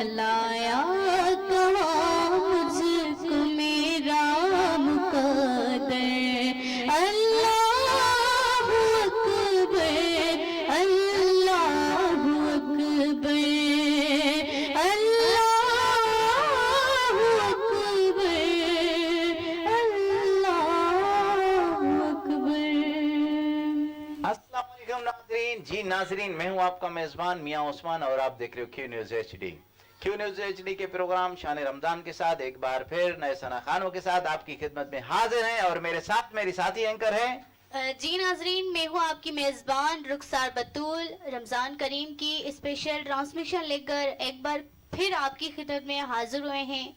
लाया कहाँ मुझको मेरा मुक़द्दर। अल्लाहु अकबर, अल्लाहु अकबर, अल्लाहु अकबर, अल्लाहु अकबर। अस्सलाम वालेकुम नाज़रीन। जी नाज़रीन, मैं हूं आपका मेज़बान मियां उस्मान और आप देख रहे हो Q news HD। Q news HD के प्रोग्राम शान रमजान के साथ एक बार फिर नए सना खानों के साथ आपकी खिदमत में हाजिर हैं और मेरे साथ मेरी साथी एंकर है। जी नाजरीन, मैं हूँ आपकी मेज़बान रुखसार बतूल। रमज़ान करीम की स्पेशल ट्रांसमिशन लेकर एक बार फिर आपकी खिदमत में हाजिर हुए हैं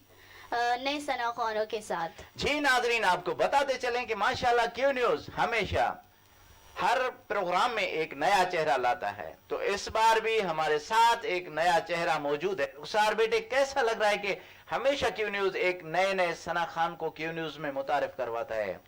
नए सना खानों के साथ। जी नाज़रीन, आपको बताते चलें कि माशाल्लाह क्यू न्यूज़ हमेशा हर प्रोग्राम में एक नया चेहरा लाता है, तो इस बार भी हमारे साथ एक नया चेहरा मौजूद है। रुखसार बेटे, कैसा लग रहा है कि हमेशा क्यू न्यूज़ एक नए नए सना खान को क्यू न्यूज़ में मुतारिफ करवाता है?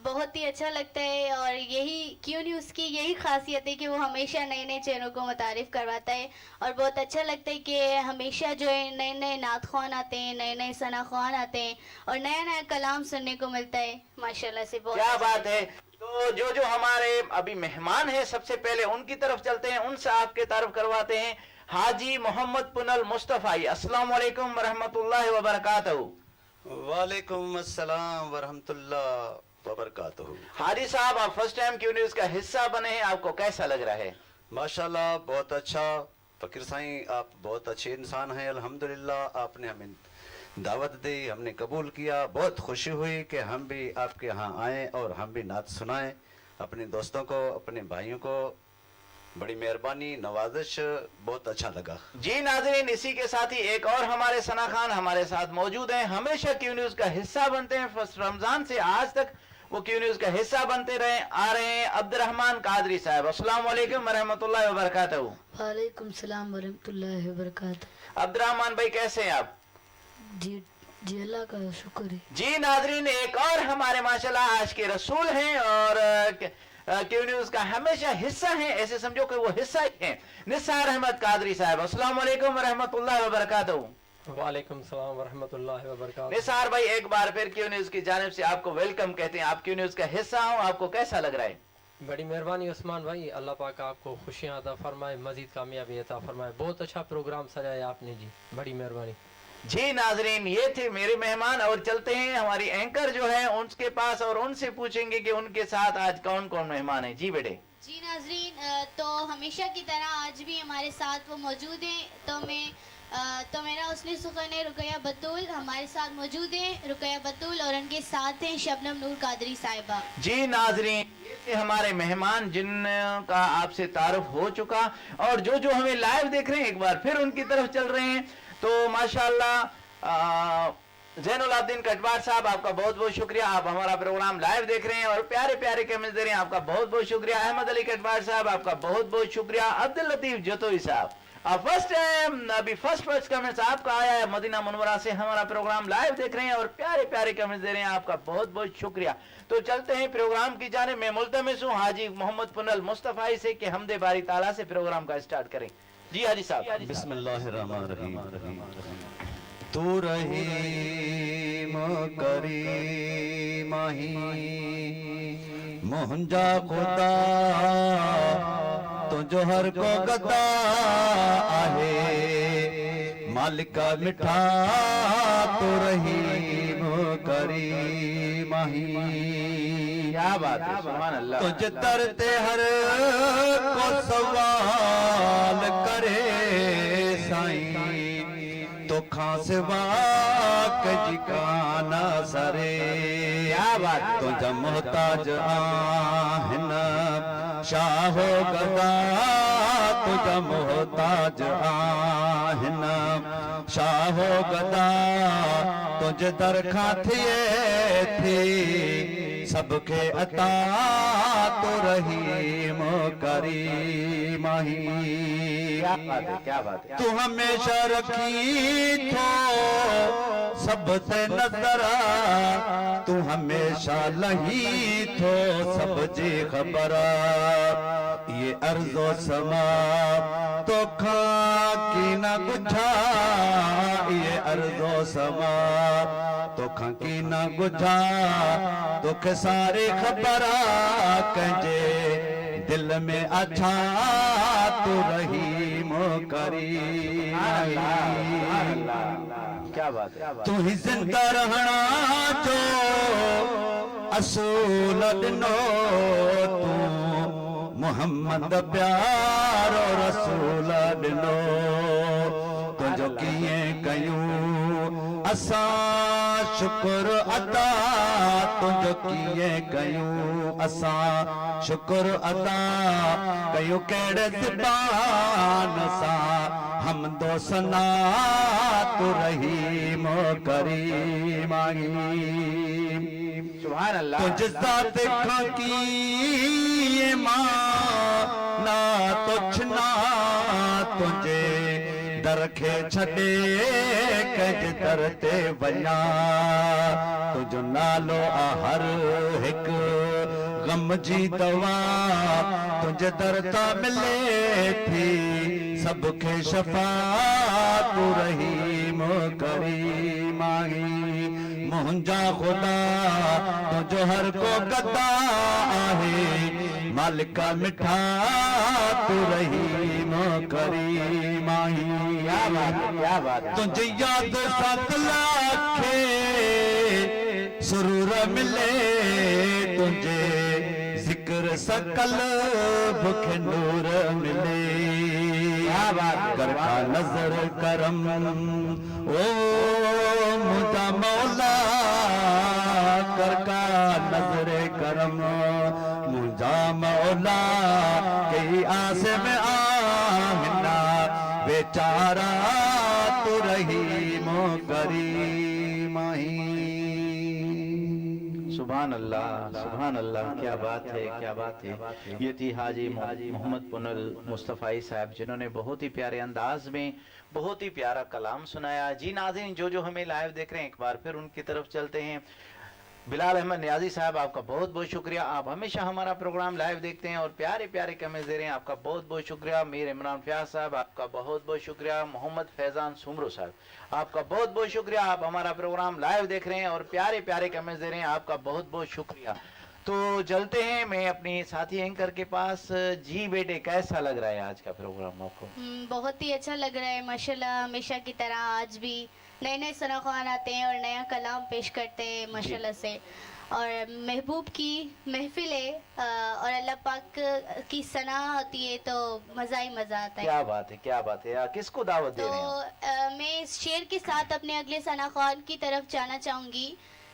बहुत ही अच्छा लगता है और यही क्यू न्यूज़ की यही खासियत है कि वो हमेशा नए नए चैनलों को मुतारिफ करवाता है और बहुत अच्छा लगता है कि हमेशा जो है नए नए नात ख़्वान आते हैं, नए नए सना ख़्वान आते हैं और नया नया कलाम सुनने को मिलता है। माशाल्लाह से बहुत क्या बात है। तो जो हमारे अभी मेहमान हैं, सबसे पहले उनकी तरफ चलते हैं, उनसे आपके तारुफ करवाते हैं। हाजी मोहम्मद पुनल मुस्तफ़ाई, अस्सलाम वालेकुम वरहमतुल्लाहि वबरकातुहू। वालेकुम अस्सलाम वरहमतुल्लाह वबरकातुहू। हाजी साहब, आप फर्स्ट टाइम क्यू न्यूज़ का हिस्सा बने हैं, आपको कैसा लग रहा है? माशाल्लाह बहुत अच्छा। फकीर साईं, आप बहुत अच्छे इंसान हैं। अल्हम्दुलिल्लाह आपने हमें दावत दी, हमने कबूल किया। बहुत खुशी हुई कि हम भी आपके यहाँ आएँ और हम भी नात सुनाएं अपने दोस्तों को, अपने भाइयों को। बड़ी मेहरबानी, नवाजिश, बहुत अच्छा लगा। जी नाज़रीन, इसी के साथ ही एक और हमारे सना खान हमारे साथ मौजूद हैं। हमेशा क्यू न्यूज़ का हिस्सा बनते हैं, फर्स्ट रमजान से आज तक वो क्यू न्यूज़ का हिस्सा बनते आ रहे हैं। अब्दुर्रहमान कादरी साहब, अस्सलाम वालेकुम वरहमतुल्लाहि वबरकातुहू। वालेकुम सलाम वरहमतुल्लाहि वबरकातुहू। अब्दुर्रहमान भाई, कैसे हैं आप? जी जी, अल्लाह का शुक्र है। जी नाज़रीन, एक और हमारे माशाल्लाह आज के रसूल हैं और क्यू न्यूज़ का हमेशा हिस्सा हैं, ऐसे समझो कि वो हिस्सा ही हैं। निसार अहमद कादरी साहब, अस्सलाम वालेकुम वरहमतुल्लाहि वबरकातुहू। वालेकुम सलाम वरहमतुल्लाहि वबरकातुहू। निसार भाई, एक बार फिर क्यू न्यूज़ की जानिब से आपको वेलकम कहते हैं। आप क्यू न्यूज़ का हिस्सा हो, आपको कैसा लग रहा है? बड़ी मेहरबानी उस्मान भाई, अल्लाह पाक आपको खुशियाँ अता फरमाए, मजीद कामयाबी अता फरमाए। बहुत अच्छा प्रोग्राम सजाया आपने जी, बड़ी मेहरबानी। जी नाजरीन, ये थे मेरे मेहमान और चलते हैं हमारी एंकर जो है उनके पास और उनसे पूछेंगे कि उनके साथ आज कौन कौन मेहमान हैं। जी बेटे। जी नाजरीन, तो हमेशा की तरह आज भी हमारे साथ वो मौजूद हैं। तो मेरा उसने सुखन है रुकैया बतूल हमारे साथ मौजूद हैं। रुकैया बतूल और उनके साथ हैं शबनम नूर कादरी साहिबा। जी नाजरीन, ये हमारे मेहमान जिनका आपसे तारुफ हो चुका और जो हमें लाइव देख रहे हैं एक बार फिर उनकी तरफ चल रहे हैं। तो माशाल्लाह ज़ैनुल आबदीन कटवार साहब, आपका बहुत बहुत शुक्रिया। आप हमारा प्रोग्राम लाइव देख रहे हैं और प्यारे प्यारे कमेंट्स दे रहे हैं, आपका बहुत बहुत शुक्रिया। अहमद अली कटवार साहब, आपका बहुत बहुत शुक्रिया। अब्दुल लतीफ जतोई साहब, आप फर्स्ट कमेंट्स आपका आया है, मदीना मुनव्वरा से हमारा प्रोग्राम लाइव देख रहे हैं और प्यारे प्यारे कमेंट्स दे रहे हैं, आपका बहुत बहुत शुक्रिया। तो चलते हैं प्रोग्राम की जानिब। मैं मुल्तमिस हूँ हाजी मोहम्मद पुनल मुस्तफ़ाई से कि हमदे बारी ताला से प्रोग्राम का स्टार्ट करें। जी हाजी साहब। बिस्मिल्लाहिर्रहमानिर्रहीम। तू रहीम करीम ही मुंजा खुदा तुझो हर को गदा आहे मालिका मिठा तू रहीम करीम ही। क्या बात है, सुभान अल्लाह। तुझ तरते हर को सवाल करे साईं तो खासवा कजिकाना सरे। क्या बात। तुझा मोहताज आहिन शाहो गदा तुझा मोहताज आहिन शाहो गदा तुझ दर खां थिए थी सबके अता तो रहीम करीम ही। क्या बात है तू हमेशा रखी थो सबसे नजर, तू हमेशा लही थो सब जी खबर। ये अर्जो समा तो खा की न गुझा, ये अर्जो समा तो खा की न गुझा, तोखे सारी खबर कंजे दिल में अच्छा तू रहीम करीम। क्या बात है तू ही जिंदा रहना जो असूल ॾिनो, तू मोहम्मद प्यारो रसूल ॾिनो। तुंहिंजो कीअं कयूं असां शुक्र अदा, तुंहिंजो कीअं कयूं असां शुक्र अदा। कयूं कहिड़े ज़बान सां हमदो सना तू रहीम करीम आई। सुभान अल्लाह तुझ साथ खाकी मां ना तुझना, तुझे दर खे छॾे कंहिंजे दर ते वञा। तुंहिंजो नालो आ हर हिकु गम जी दवा, तुंहिंजे दर तां मिले थी सबके शफा तू रहीम करीम आई। मुंहिंजा ख़ुदा तुंहिंजो हर को गदा आहे, मालिका मिठा तू रहीम करीम आई। क्या बात है तुंहिंजी यादि सां खे सुरूर मिले, तुंहिंजे ज़िक्र सां क़ल्ब खे नूर मिले। कर का नजर करम ओ मुझा मौला, कर का नजर करम मुझा मौला। कई आस में आमिना बेचारा तू रहीम करीम ही। सुभान अल्लाह क्या बात है क्या बात है। ये थी हाजी मोहम्मद पुनल मुस्तफ़ाई साहब, जिन्होंने बहुत ही प्यारे अंदाज में बहुत ही प्यारा कलाम सुनाया। जी नाज़रीन, जो हमें लाइव देख रहे हैं एक बार फिर उनकी तरफ चलते हैं। बिलाल अहमद नियाजी साहब, आपका बहुत बहुत शुक्रिया। आप हमेशा हमारा प्रोग्राम लाइव देखते हैं और प्यारे प्यारे कमेंट्स दे रहे हैं, आपका बहुत बहुत शुक्रिया। मीर इमरान फयाज साहब, आपका बहुत बहुत शुक्रिया। मोहम्मद फैजान सुमरो साहब, आपका बहुत बहुत शुक्रिया। आप हमारा प्रोग्राम लाइव देख रहे हैं और प्यारे प्यारे कमेंट्स दे रहे हैं, आपका बहुत बहुत शुक्रिया। तो चलते हैं मैं अपनी साथी एंकर के पास। जी बेटे, कैसा लग रहा है आज का प्रोग्राम आपको? बहुत ही अच्छा लग रहा है माशाल्लाह। हमेशा की तरह आज भी नए नए सनाख्वान आते हैं और नया कलाम पेश करते हैं माशाल्लाह से। और महबूब की महफिल है और अल्लाह पाक की सना होती है तो मज़ा ही मज़ा आता है। क्या बात है क्या बात है। किसको दावत दे तो रहे हैं? मैं इस शेर के साथ अपने अगले सनाख्वान की तरफ जाना चाहूँगी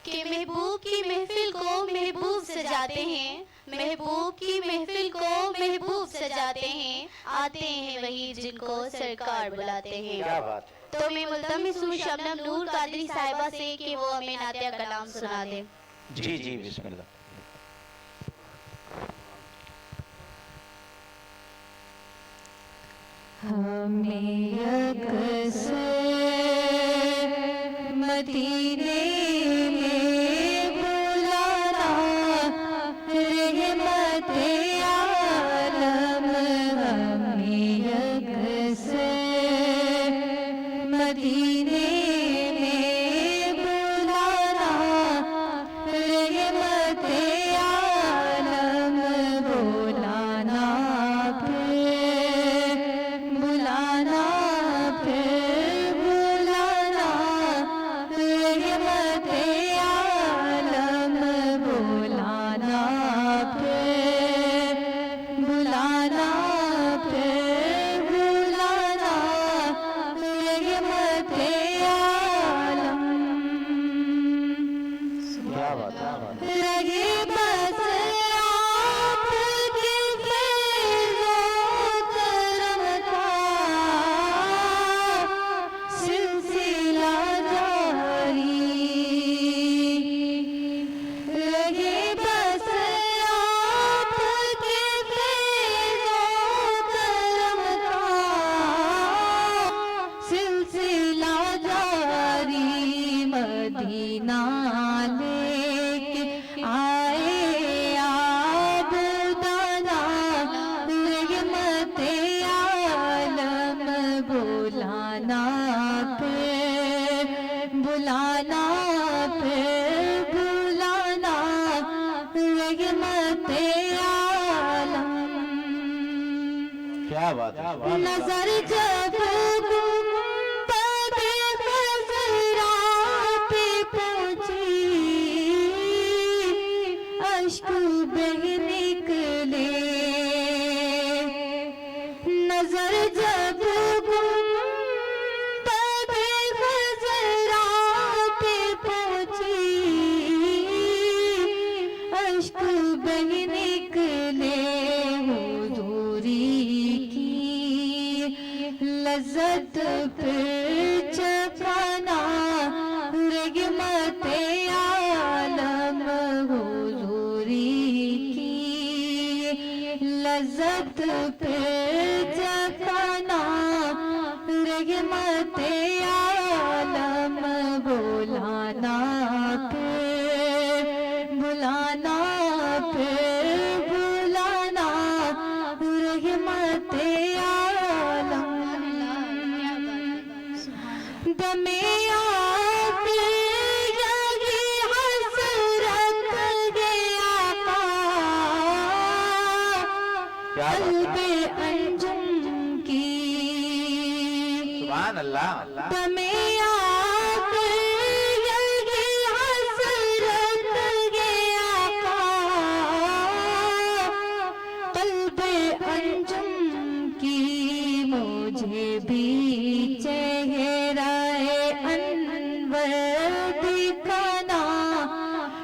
कि महबूब की महफिल को महबूब सजाते हैं, महबूब की महफिल को महबूब सजाते हैं, आते हैं वही जिनको सरकार बुलाते हैं। क्या बात है। तो मैं मुल्तमिस हूँ शबनम नूर कादरी साहिबा से कि वो हमें नातिया कलाम सुना दे। जी जी बिस्मिल्लाह। हमें अक्सर मदीने में बुलाना, रहमत आलम हमें अक्सर मदीने में बुलाना, रहमत आलम बुलाना, फिर बुलाना, फिर बुलाना, रहमत आलम बुलाना, फिर बुलाना, फिर बुलाना, रहमत मदीना लेके आए आबुदाना रहमते आलम बुलाना फिर बुलाना फिर बुलाना रहमते आलम। क्या बात है, सुभान अल्लाह। नजर जब गुंबद खज़रा पे पहुंची अश्क बह निकले। नजर जब गुंबद खज़रा पे पहुंची अश्क बह निकले। हुजूरी की लज़्ज़त फिर चखाना रहमते आलम। हुजूरी की लज़्ज़त फिर चखाना रहमते आलम। बुलाना फिर बुलाना फिर बुलाना रहमते आलम। दमे आखिर यही हसरत गया क़ल्बे अंजुम की। सुभान अल्लाह। दमे आखिर यही हसरत गया क़ल्बे अंजुम की। मुझे भी चेहराए अनवर दिखाना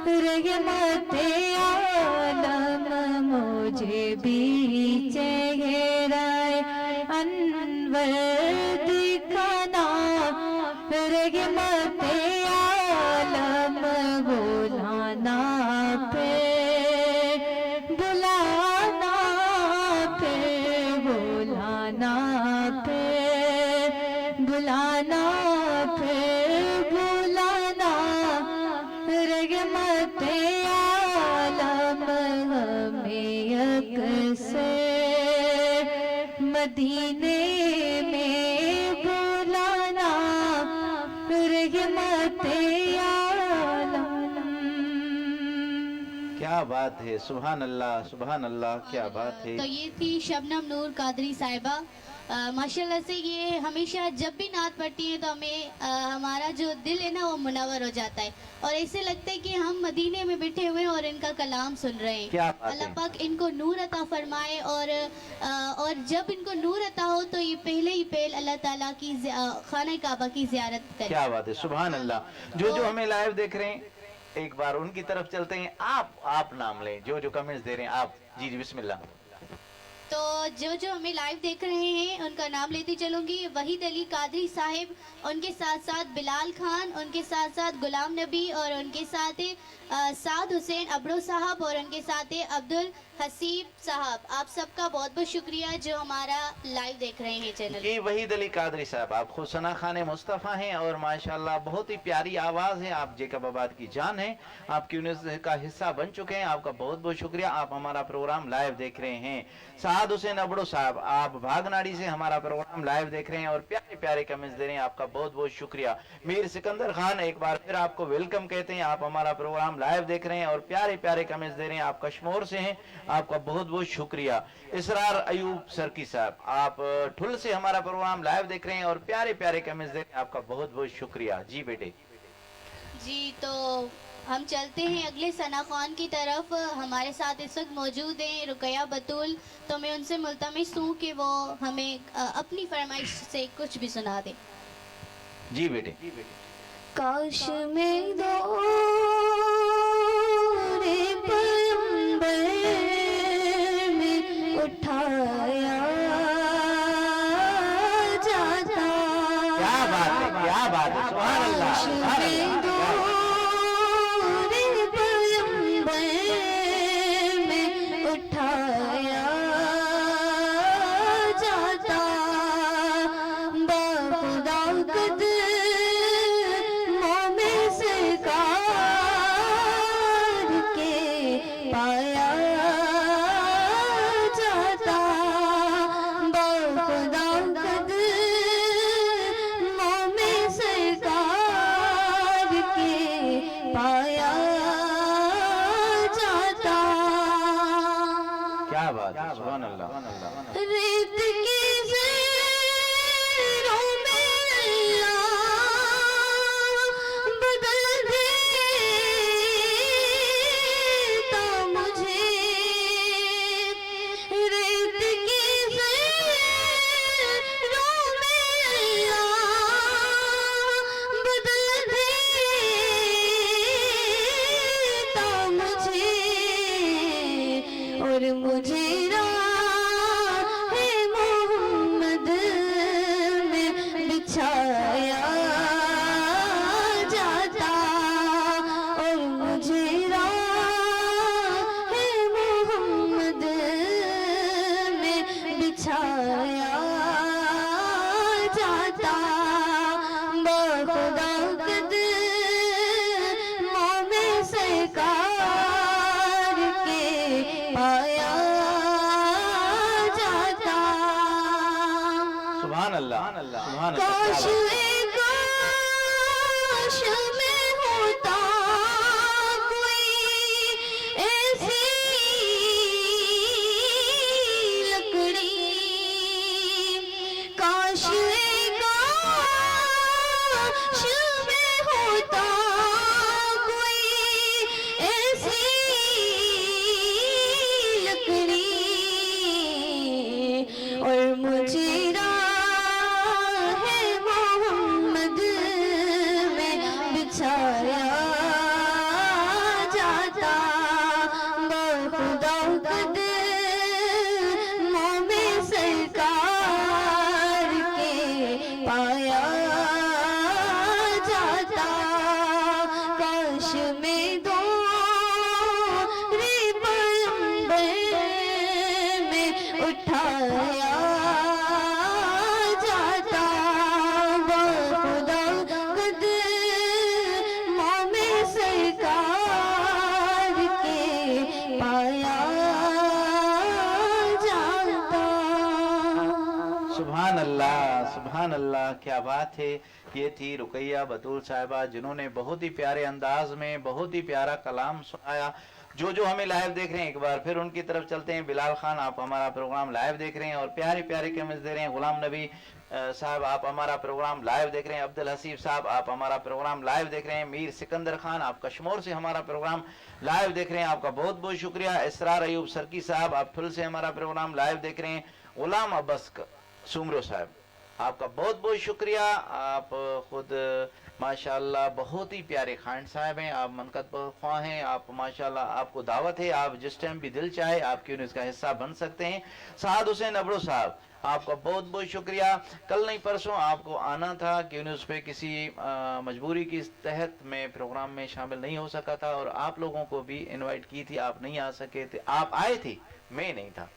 रहमते आलम। मुझे भी चेहराए अनवर दिखाना रहमते आलम। बुलाना फिर बुलाना फिर बुलाना फिर बुलाना फिर बुलाना रहमते आलम। हमें अक्सर मदीने में बुलाना रहमते आलम। क्या बात है, सुभान अल्लाह, सुभान अल्लाह, क्या बात है। तो ये थी शबनम नूर कादरी साहिबा। माशाल्लाह से ये हमेशा जब भी नात पढ़ती हैं तो हमें हमारा जो दिल है ना वो मुनव्वर हो जाता है और ऐसे लगता है कि हम मदीने में बैठे हुए हैं और इनका कलाम सुन रहे हैं। क्या बात है। अल्लाह पाक इनको नूर अता फरमाए और जब इनको नूर अता हो तो ये पहले ही पहल अल्लाह ताला की खाना काबा की ज़ियारत करें। क्या बात है, सुभान अल्लाह। जो हमें लाइव देख रहे हैं एक बार उनकी तरफ चलते हैं। आप नाम लें, जो कमेंट्स दे रहे हैं आप। जी जी बिस्मिल्लाह। तो जो हमें लाइव देख रहे हैं उनका नाम लेती चलूंगी। वहीद अली कादरी साहिब, उनके साथ साथ बिलाल खान, उनके साथ साथ गुलाम नबी और उनके साथ साद हुसैन अबड़ो साहब और उनके साथ अब्दुल हसीब साहब। आप सबका बहुत बहुत शुक्रिया जो हमारा लाइव देख रहे हैं चैनल। जी वहीद अली कादरी साहब, आप खुद सना खाने मुस्तफ़ा हैं और माशाल्लाह बहुत ही प्यारी आवाज़ है। आप जेकबाबाद की जान हैं, आप क्यूनिस का हिस्सा बन चुके हैं। आपका बहुत बहुत शुक्रिया। आप हमारा प्रोग्राम लाइव देख रहे हैं। साद हुसैन अबड़ो साहब, आप भागनाड़ी से हमारा प्रोग्राम लाइव देख रहे हैं और प्यारे प्यारे कमेंट्स दे रहे हैं। आपका बहुत बहुत शुक्रिया। मीर सिकंदर खान, एक बार फिर आपको वेलकम कहते हैं। आप हमारा प्रोग्राम लाइव देख रहे हैं और प्यारे प्यारे कमेंट्स दे रहे हैं। आप कश्मीर से हैं, आपका बहुत बहुत शुक्रिया। इसरार अयूब सरकी साहब, आप ठुल से हमारा प्रोग्राम लाइव देख रहे हैं और प्यारे प्यारे कमेंट्स दे रहे हैं। आपका बहुत बहुत शुक्रिया। जी बेटे जी तो हम चलते हैं अगले सना खान की तरफ। हमारे साथ इस वक्त मौजूद हैं रुकैया बतूल। तो मैं उनसे मुल्तमिस हूँ कि वो हमें अपनी फरमाइश से कुछ भी सुना दें। जी बेटे। काश में दो रे पैगंबर में उठाया जाता। क्या बात है, क्या बात है, सुभान अल्लाह, सुभान अल्लाह। उठाया जाता बाखुदा कदमों में से बिछाया जाता और मुझे राह मोहम्मद में बिछाया जाता बखुदा कदमों में सरकार के पाया जाता सुभान अल्लाह, सुभान काश अल्लाह। काश में होता कोई ऐसी लकड़ी काश काश में होता कोई ऐसी लकड़ी और मुझे राह मोहम्मद में बिछाया जाता बखुदा कदमों में सरकार के पाया जाता काश में दो रे पैगंबर में उठाया जाता बखुदा कदमों में सरकार के पाया जाता सुभान अल्लाह, सुभान अल्लाह, क्या बात है। ये थी रुकैया बतूल साहिबा जिन्होंने बहुत ही प्यारे अंदाज में बहुत ही प्यारा कलाम सुनाया। जो हमें लाइव देख रहे हैं एक बार फिर उनकी तरफ चलते हैं। बिलाल खान, आप हमारा प्रोग्राम लाइव देख रहे हैं और प्यारे प्यारे कमेंट्स दे रहे हैं। गुलाम नबी साहब, आप हमारा प्रोग्राम लाइव देख रहे हैं। अब्दुल हसीब साहब, आप हमारा प्रोग्राम लाइव देख रहे हैं। मीर सिकंदर खान, आप कश्मीर से हमारा प्रोग्राम लाइव देख रहे हैं, आपका बहुत बहुत शुक्रिया। इसरार अयूब सरकी साहब, आप फुल से हमारा प्रोग्राम लाइव देख रहे हैं। गुलाम अब्बास सुमरो साहब, आपका बहुत बहुत शुक्रिया। आप खुद माशाल्लाह बहुत ही प्यारे खान साहब हैं, आप मनकत ख्वाह हैं, आप माशाल्लाह, आपको दावत है, आप जिस टाइम भी दिल चाहे आप क्यों नहीं इसका हिस्सा बन सकते हैं। साद हुसैन अबड़ो साहब, आपका बहुत बहुत शुक्रिया। कल नहीं परसों आपको आना था, क्यों नहीं उस पर किसी मजबूरी की तहत मैं प्रोग्राम में शामिल नहीं हो सका था और आप लोगों को भी इनवाइट की थी, आप नहीं आ सके थे। आप आए थे, मैं नहीं था,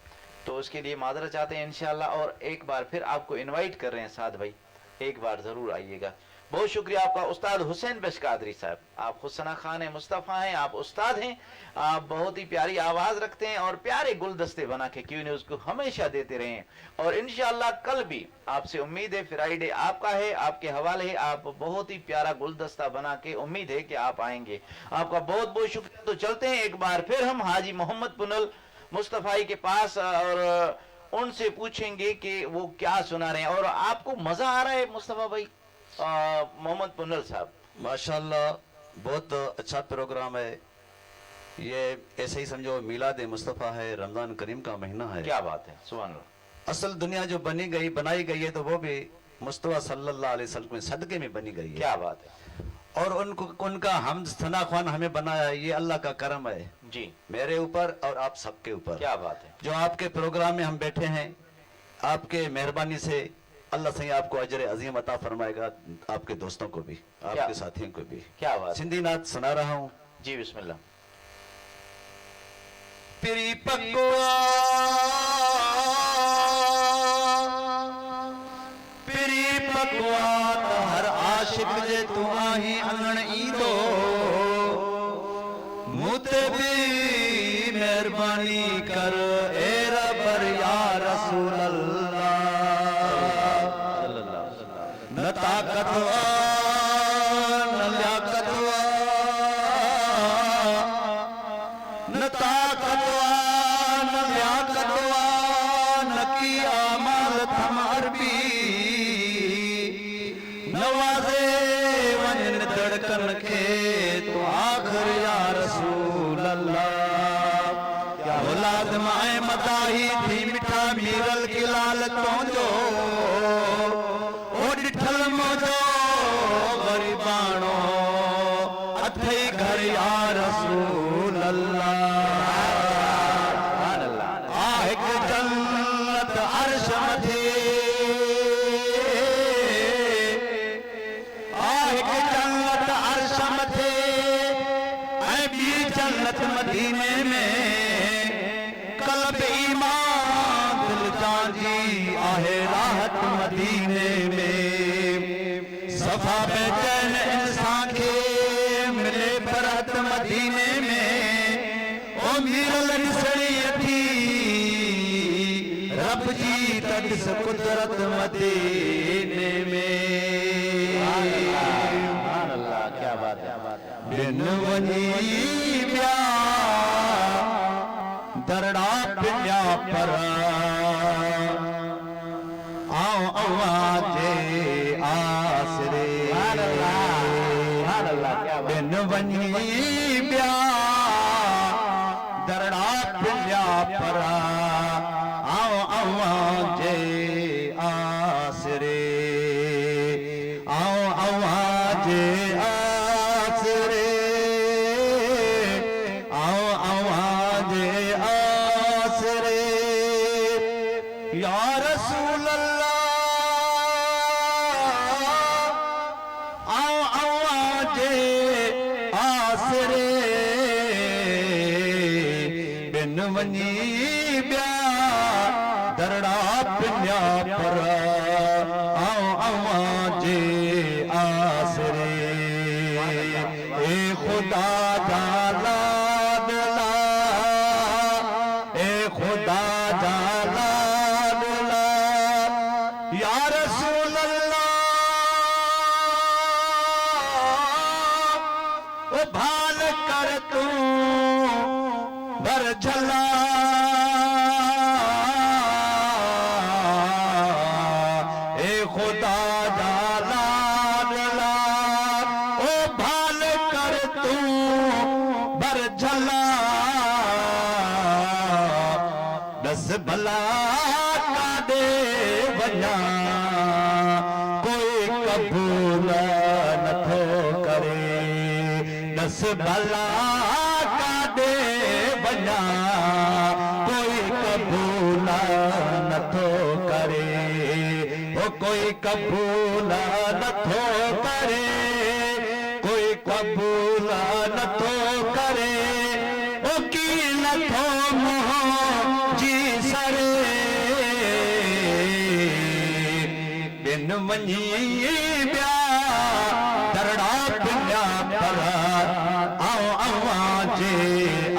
तो उसके लिए मादरत चाहते हैं इंशाल्लाह। और एक बार फिर आपको इनवाइट कर रहे हैं साद भाई, एक बार जरूर आइएगा। बहुत शुक्रिया आपका। उस्ताद हुसैन बश कादरी साहब, आप हुसना खान है, मुस्तफ़ा हैं, आप उस्ताद हैं, आप बहुत ही प्यारी आवाज रखते हैं और प्यारे गुलदस्ते बना के क्यों नहीं उसको हमेशा देते रहें। और इंशाल्लाह कल भी आपसे उम्मीद है, फ्राइडे आपका है, आपके हवाले है, आप बहुत ही प्यारा गुलदस्ता बना के उम्मीद है कि आप आएंगे। आपका बहुत बहुत शुक्रिया। तो चलते हैं एक बार फिर हम हाजी मोहम्मद पुनल मुस्तफ़ाई के पास और उनसे पूछेंगे कि वो क्या सुना रहे हैं। और आपको मजा आ रहा है मुस्तफ़ा भाई? मोहम्मद पुनल साहब, माशाल्लाह बहुत अच्छा प्रोग्राम है ये। ऐसे ही समझो मिलाद मुस्तफ़ा है, रमजान करीम का महीना है। क्या बात है, सुभान अल्लाह। असल दुनिया जो बनाई गई है तो वो भी मुस्तफ़ा सल्लल्लाहु अलैहि वसल्लम के सदके में बनी गई है। क्या बात है। और उनका हम सना ख्वान हमें बनाया है, ये अल्लाह का करम है जी, मेरे ऊपर और आप सबके ऊपर। क्या बात है। जो आपके प्रोग्राम में हम बैठे हैं, आपके मेहरबानी से अल्लाह सही आपको अजर अजीम अता फरमाएगा, आपके दोस्तों को भी, आपके साथियों को भी। क्या बात है। सिंधी नात सुना रहा हूँ जी, बिस्मिल्लाह। पिरी पकुआ पिरी पकुआ हर आशिक जे तू आही अंगण ईंदो, मुते भी मेहरबानी कर ए रबर या रसूल अल्लाह। न ताकत न लियाकत न ताकत न लियाकत न किया माल थम अरबी, नवाज़े वञ धड़कन खे तू आखिर या रसूल अल्लाह। औलाद माए मदाही थी मिठा मीरल की लाल तोंजो, ओ डिठल मोजो गरीबानो अथई घर या रसूल अल्लाह। आ हिक जन्नत अर्श मथे जन्नत मदीने में कल्ब ईमान दिल जाजी आहे राहत मदीने में सफा बेचैन इंसान के मिले बरत मदीने में ओ मीरल ॾिसणी अथी रब जी तॾिस कुदरत मदीने में क्या बात है बिन वनी ब्या दरड़ा पिया पर आओ आवाजे आसरे बिन वनी ब्या दरड़ा पिया पर आओ आवाजे आसरे आओ आवाजे आसरे आओ आवाजे आसरे या रसूल अल्लाह आओ आवाजे आसरे बिन वनी ब्या दरड़ा पिया पर आओ आवाजे आसरे ए खुदा जाला दिला ए खुदा जाला दिला या रसूल अल्लाह ओ भाल कर तू भर झला ए खुदा जाला दिला ओ भाल कर तू भर झला दस भला का दे वञा कोई कबूल नथो करे दस भला का दे वञा कोई कबूल नथो करे ओ कोई कबूल नथो करे कोई कबूल नथो करे ओ की नथो मोह जी सरे बिन वञी ब्या दरड़ा पिया पर आओ आवाजे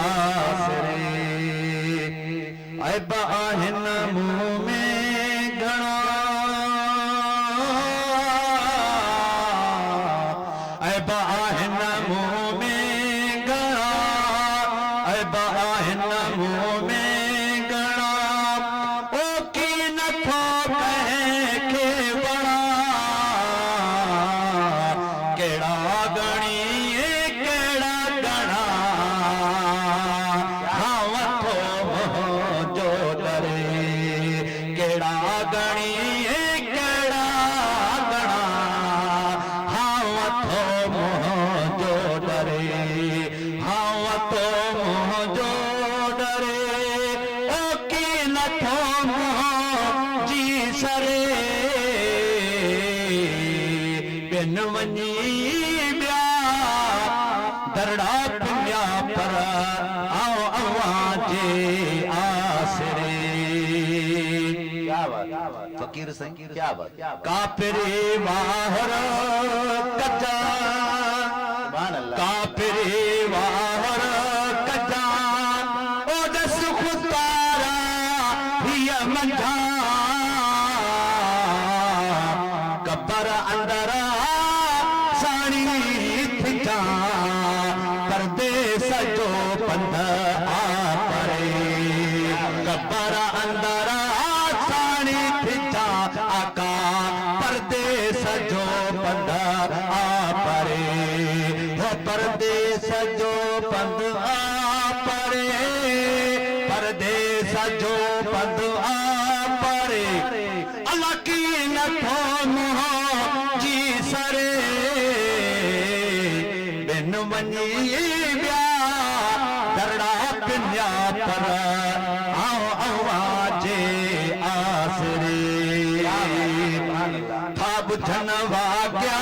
आसरे ऐब आहिन मुंह में घणा ऐब आहिन मुंह में घणा ऐब आहिन मुंह में घणा ओ की नथो कंहिंखे वणा कहिड़ा गणी कहिड़ा गणा हा वठो जो डरे कहिड़ा गणी कहिड़ा गणा हा वठो जो डरे हा वठो जो डरे ओ की नथो जी सरे बिन वञी ब्या दरड़ा पिया पर आओ आवाजे आसरे फकीर सिंह क्या बात काफिरे वाहर कजा काफिरे वाहर कजा ओ दस खुदारा हिय मंझा कबर अंदर साणी थिजा परदेस जो पंध आ परे कबर अंदर साणी थिजा आका परदेस जो पंध आ परे हो परदेस जो पंध आ परे परदेस जो पंध आ परे अल्लाह की नथो मुंह जी सरे बिन वञी ब्या दरड़ा पिया पर आओ आवाजे आसरे था बुझन वाग्या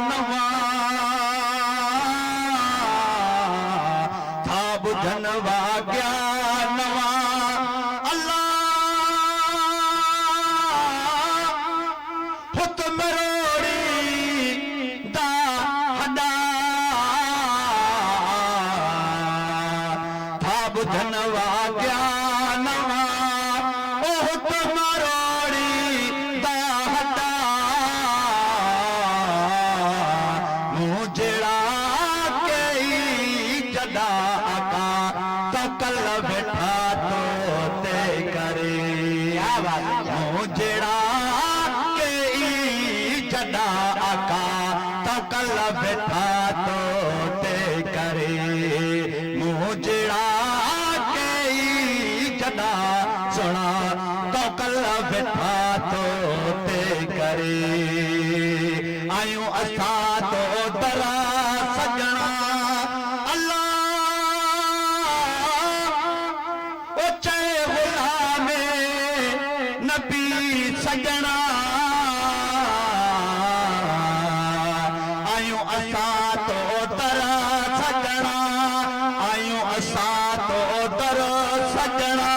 नवा था बुझनवा ज्ञानवा ओह तुम्हारोड़ी दाहटा मुझड़ा के जदा आका तो कल बैठा तो ते करे मुझड़ा के जदा आका तो कल बैठा तो ते करे मुझड़ा के जदा सुना तो कल बैठा तो ते करे आयूं असा तो दरा सजना अल्लाह ओ चाहे गुलामे नबी सजना आयूं असा तो दरा सजना आयूं असा तो दरा सजना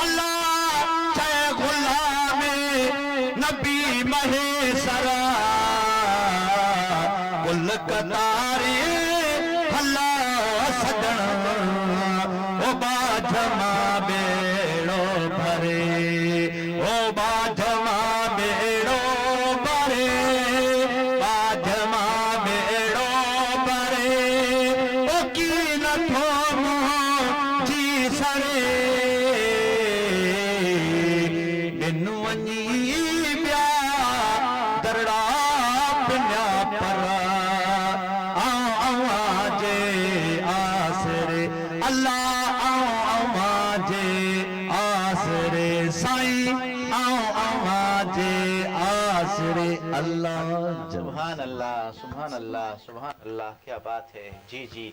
अल्लाह चाहे गुलामे नबी महेशरा कुल कतारे हल्ला सजण ओ बाजमा बेड़ो भरे ओ बाजमा बेड़ो भरे बाजमा बेड़ो भरे ओ की नथो जी सरे बिनु वञी ॿिया दरड़ा पिया पर जे आसरे अल्लाह जे आसरे साईं जे आसरे अल्लाह सुभान अल्लाह सुभान अल्लाह सुभान अल्लाह क्या बात है जी जी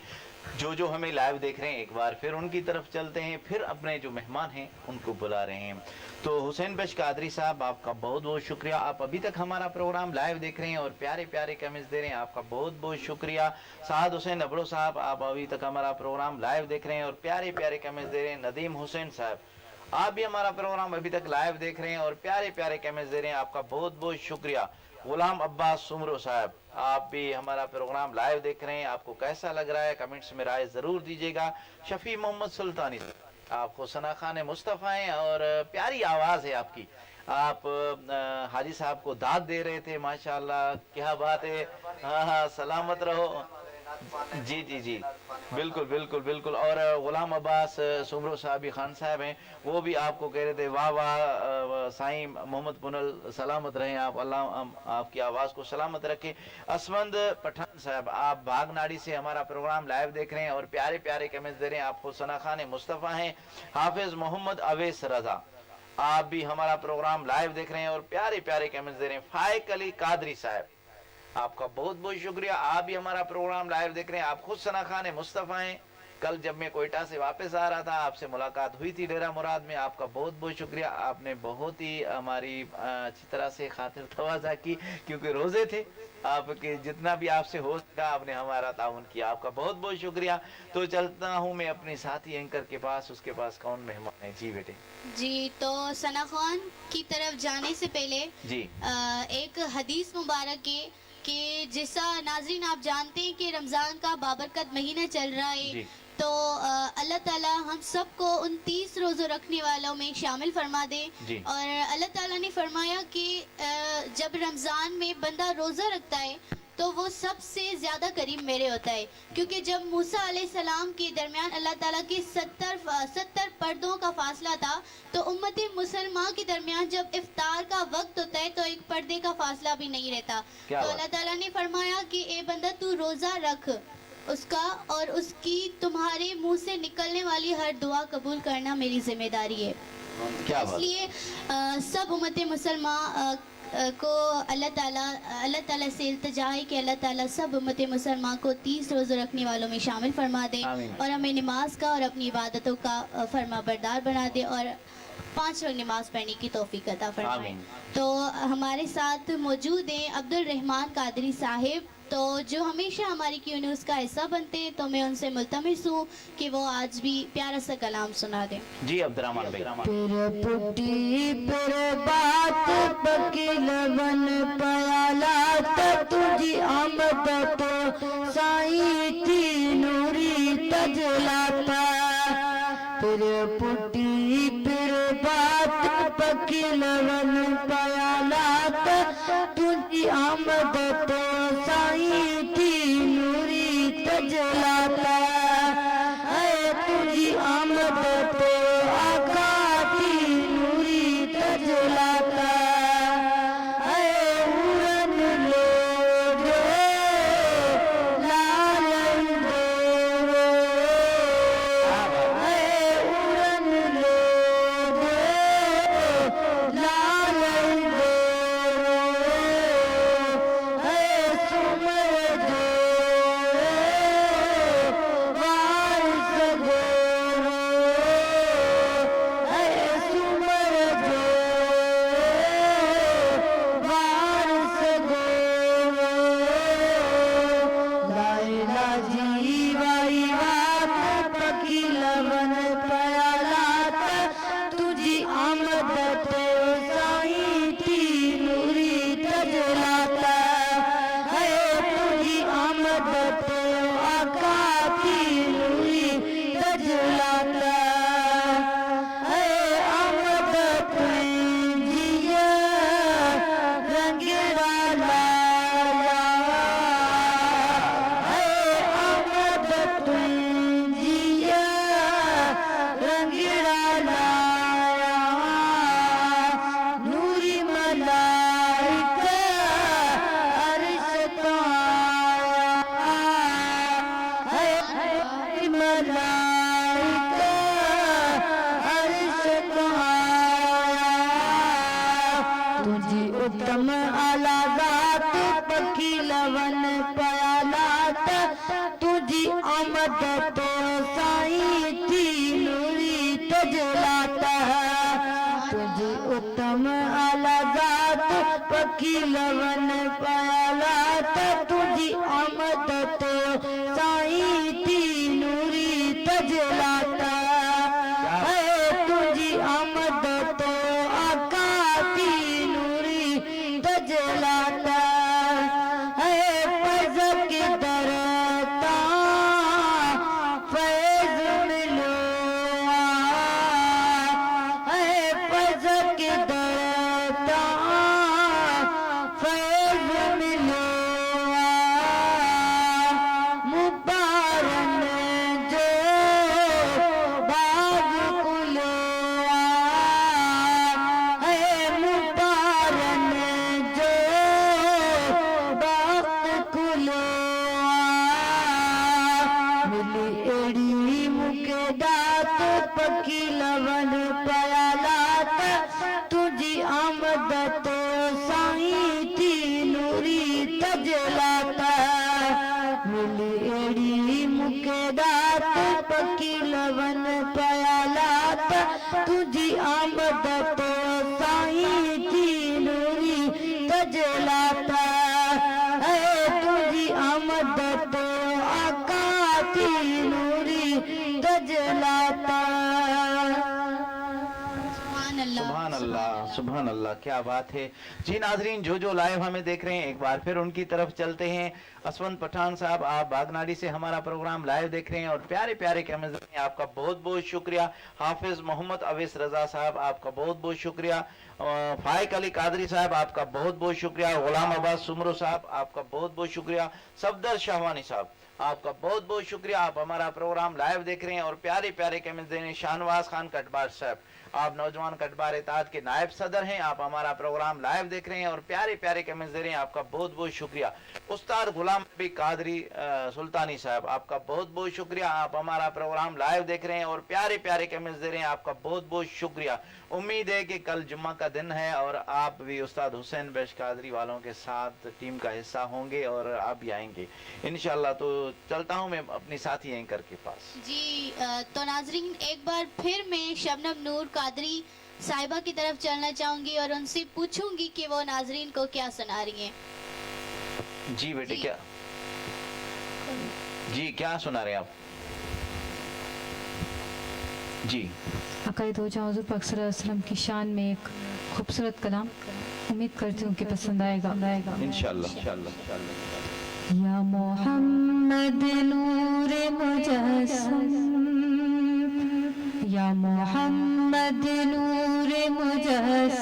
जो हमें लाइव देख रहे हैं एक बार फिर उनकी तरफ चलते हैं फिर अपने जो मेहमान हैं उनको बुला रहे हैं तो हुसैन बख्श कादरी साहब आपका बहुत बहुत शुक्रिया आप अभी तक हमारा प्रोग्राम लाइव देख रहे हैं और प्यारे प्यारे कमेंट्स दे रहे हैं आपका बहुत बहुत शुक्रिया साद हुसैन अबड़ो साहब आप अभी तक हमारा प्रोग्राम लाइव देख रहे हैं और प्यारे प्यारे कमेंट्स दे रहे हैं नदीम हुसैन साहब आप भी हमारा प्रोग्राम अभी तक लाइव देख रहे हैं और प्यारे प्यारे कमेंट्स दे रहे हैं आपका बहुत बहुत शुक्रिया गुलाम अब्बास सुमरो साहब आप भी हमारा प्रोग्राम लाइव देख रहे हैं आपको कैसा लग रहा है कमेंट्स में राय जरूर दीजिएगा शफी मोहम्मद सुल्तानी आपको सना खान मुस्तफ़ा हैं और प्यारी आवाज़ है आपकी आप हाजी साहब को दाद दे रहे थे माशाल्लाह क्या बात है हाँ हाँ सलामत रहो जी जी जी बिल्कुल बिल्कुल बिल्कुल और गुलाम अब्बास सुमरो साहब खान साहब हैं वो भी आपको कह रहे थे वाह वाह साईं मोहम्मद पुनल सलामत रहें आप अल्लाह आपकी आवाज़ को सलामत रखे असमंद पठान साहब आप भागनाड़ी से हमारा प्रोग्राम लाइव देख रहे हैं और प्यारे प्यारे कमेंट्स दे रहे हैं आपको सना खान मुस्तफ़ा हैं हाफिज मोहम्मद अवैस रजा आप भी हमारा प्रोग्राम लाइव देख रहे हैं और प्यारे प्यारे कमेंट्स दे रहे हैं फाइक अली कादरी साहब आपका बहुत बहुत शुक्रिया आप भी हमारा प्रोग्राम लाइव देख रहे हैं आप खुद सना खान मुस्तफ़ा हैं कल जब मैं कोयटा से वापस आ रहा था आपसे मुलाकात हुई थी डेरा मुराद में आपका बहुत बहुत शुक्रिया आपने बहुत ही हमारी अच्छी तरह से खातिर तवाज़ा की क्योंकि रोज़े थे आपके जितना भी आपसे हो सका आपने हमारा ताउन किया आपका बहुत बहुत शुक्रिया तो चलता हूँ मैं अपनी साथी एंकर के पास उसके पास कौन मेहमान है जी बेटे जी तो सना खान की तरफ जाने से पहले जी एक हदीस मुबारक है कि जैसा नाज़रीन आप जानते हैं कि रमज़ान का बाबरकत महीना चल रहा है तो अल्लाह ताला हम सबको उन 30 रोज़ों रखने वालों में शामिल फरमा दे और अल्लाह ताला ने फरमाया कि जब रमज़ान में बंदा रोज़ा रखता है तो वो सबसे ज़्यादा करीब मेरे होता है क्योंकि जब मूसा अलैहिस्सलाम के दरमियान अल्लाह ताला के 70 पर्दों का फासला था तो उम्मत मुसलमान के दरमियान जब इफ्तार का वक्त होता है तो एक पर्दे का फासला भी नहीं रहता तो अल्लाह ताला ने फरमाया कि ए बंदा तू रोज़ा रख उसका और उसकी तुम्हारे मुंह से निकलने वाली हर दुआ कबूल करना मेरी जिम्मेदारी है इसलिए सब उम्मत मुसलमान को अल्लाह ताला से इल्तिजा है कि अल्लाह ताला सब उम्मत मुसलमान को 30 रोज़े रखने वालों में शामिल फरमा दे और हमें नमाज का और अपनी इबादतों का फरमा बरदार बना दे और 5 वक्त नमाज पढ़ने की तौफीक अता फरमाए। तो हमारे साथ मौजूद हैं अब्दुल रहमान कादरी साहिब तो जो हमेशा हमारी क्यू न्यूज़ का हिस्सा बनते हैं तो मैं उनसे मुल्तमिस हूँ कि वो आज भी प्यारा सा कलाम सुना दें। जी अब्दुर्रहमान भाई फिर पुटी फिर बात पकिलवन पयाला तुझी आमद तो साईं थी नूरी तजलाता پکی لون پیالات تجھی آمد تو سائیں تھی نوری تجلاتا اے تجھی آمد تو آقا تھی نوری تجلاتا اے اورن لوگ لالن دو اے اورن لوگ لالن دو اے سمر دو وارث گورو اے سمر دو وارث گورو لائلہ جی وائی وات پکی لون پیالات تجھی آمد تو سائیں تھی نوری تجلاتا ہے تجھی آمد تو آقا تھی نوری تجلاتا ہے آمد تجھیا رنگ ڈالا ہے آمد تجھیا رنگ ڈالا نوری ملائکہ عرش تو آیا ہے ملائکہ عرش تو آیا تجھی اتم اعلی ذات پکی لون پیالات تجھی آمد تو سائیں تھی نوری تجلاتا تجھی اتم اعلی ذات پکی لون پیالات تجھی آمد تو سائیں تھی نوری تجلاتا اے تجھی آمد تو آقا تھی نوری تجلاتا اے فضل درتا فیض ملو اے فضل درتا فیض ملو مبارن جو باغ کلو اے مبارن جو باغ کلو ملی ایڑی مکدات پکی لون پیالات تجھی آمد تو سائیں تھی نوری تجلاتا ملی ایڑی مکدات پکی لون پیالات تجھی آمد تو سائیں تھی نوری تجلاتا اے تجھی آمد تو آقا تھی نوری تجلاتا سبحان اللہ سبحان اللہ کیا بات ہے جی ناظرین جو لائیو ہمیں دیکھ رہے ہیں ایک بار پھر ان کی طرف چلتے ہیں اسوند پٹھان صاحب آپ باغناڑی سے ہمارا پروگرام لائیو دیکھ رہے ہیں اور پیارے پیارے کمنٹس میں آپ کا بہت بہت شکریہ حافظ محمد اویس رضا صاحب آپ کا بہت بہت شکریہ فائق علی قادری صاحب آپ کا بہت بہت شکریہ غلام عباس سمرو صاحب آپ کا بہت بہت شکریہ صفدر شاہوانی صاحب آپ کا بہت بہت شکریہ آپ ہمارا پروگرام لائیو دیکھ رہے ہیں اور پیارے پیارے کمنٹس دے رہے ہیں شاہنواز خان کٹبار صاحب آپ نوجوان کٹبار اتحاد کے نائب صدر ہیں آپ ہمارا پروگرام لائیو دیکھ رہے ہیں اور پیارے پیارے کمنٹس دے رہے ہیں آپ کا بہت بہت شکریہ استاد غلام نبی قادری سلطانی صاحب آپ کا بہت بہت شکریہ آپ ہمارا پروگرام لائیو دیکھ رہے ہیں اور پیارے پیارے کمنٹس دے رہے ہیں آپ کا بہت بہت شکریہ امید ہے کہ کل جمعہ کا دن ہے اور آپ بھی استاد حسین بیش قادری والوں کے ساتھ ٹیم کا حصہ ہوں گے اور آپ بھی آئیں گے انشاءاللہ تو چلتا ہوں میں اپنی ساتھی اینکر کے پاس جی تو ناظرین ایک بار پھر میں شبنم نور قادری صاحبہ کی طرف چلنا چاہوں گی اور ان سے پوچھوں گی کہ وہ ناظرین کو کیا سنا رہی ہیں جی بیٹے جی. کیا جی کیا سنا رہے ہیں آپ جی عقائد ہو جاؤ حضور پاک صلی اللہ علیہ وسلم کی شان میں ایک خوبصورت کلام امید کرتی ہوں کہ پسند آئے گا انشاءاللہ یا محمد نور مجسم یا محمد نور مجسم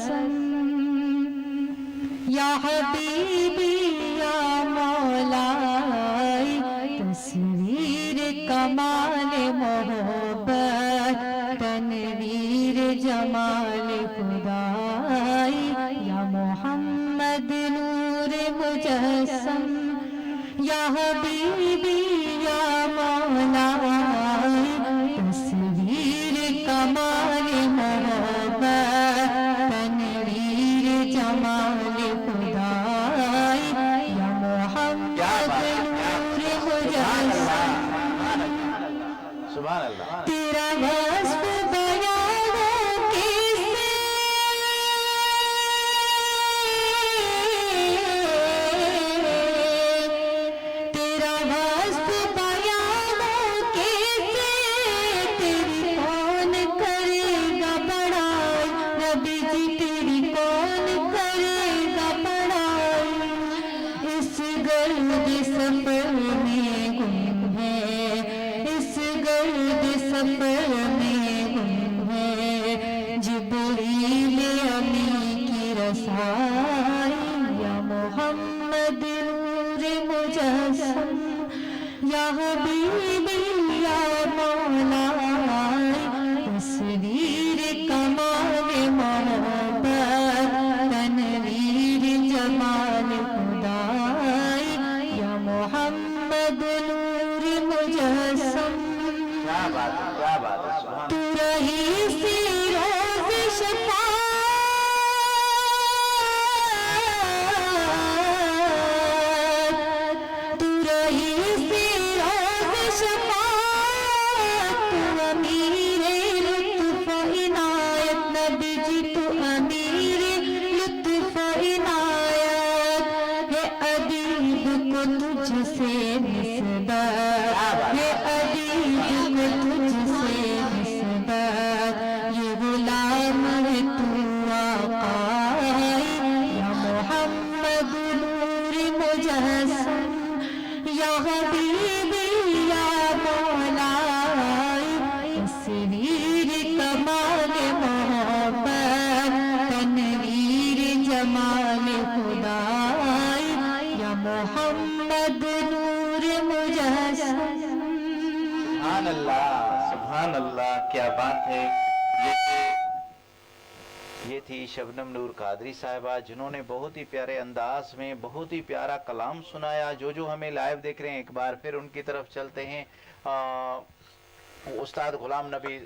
یا حبیبی یا مولائی تصویر کمال محبت تنویر جمال خدائی یا محمد نور مجسم یا حبیبی یا مولائی تصویر کمال محبت تنویر جمال خدائی یا محمد نور مجسم سبحان اللہ تیرا وصف بیانوں کیسے تیرا وصف بیانوں کیسے تیری کون کرے گا بڑائی نبی جی تیری کون کرے گا بڑائی اس گرد سفر میں گم ہے اس گرد سفر میں گم ہے جبریل امی کی رسائی یا محمد نور مجسم یا حبیبی یا مولائی تصویر کمال محبت تنویر جمال خدائی یا محمد نور مجسم کیا بات ہے سبحان تو رہی سی روز شفاعت تو رہی سی روز شفاعت تو امیر لطف عنایت نبی جی تو امیر لطف عنایت ہے ادیب کو تجھ سے نسبت ہے ادیب کو تجھ سے نسبت یہ غلام ہے تو آقائی یا محمد نور مجسم یا حبیبی یا مولائی تصویر کمال محبت تنویر جمال خدائی یا محمد نور مجسم سبحان اللہ کیا بات ہے یہ تھی شبنم نور قادری صاحبہ جنہوں نے بہت ہی پیارے انداز میں بہت ہی پیارا کلام سنایا جو ہمیں لائیو دیکھ رہے ہیں ایک بار پھر ان کی طرف چلتے ہیں استاد غلام نبی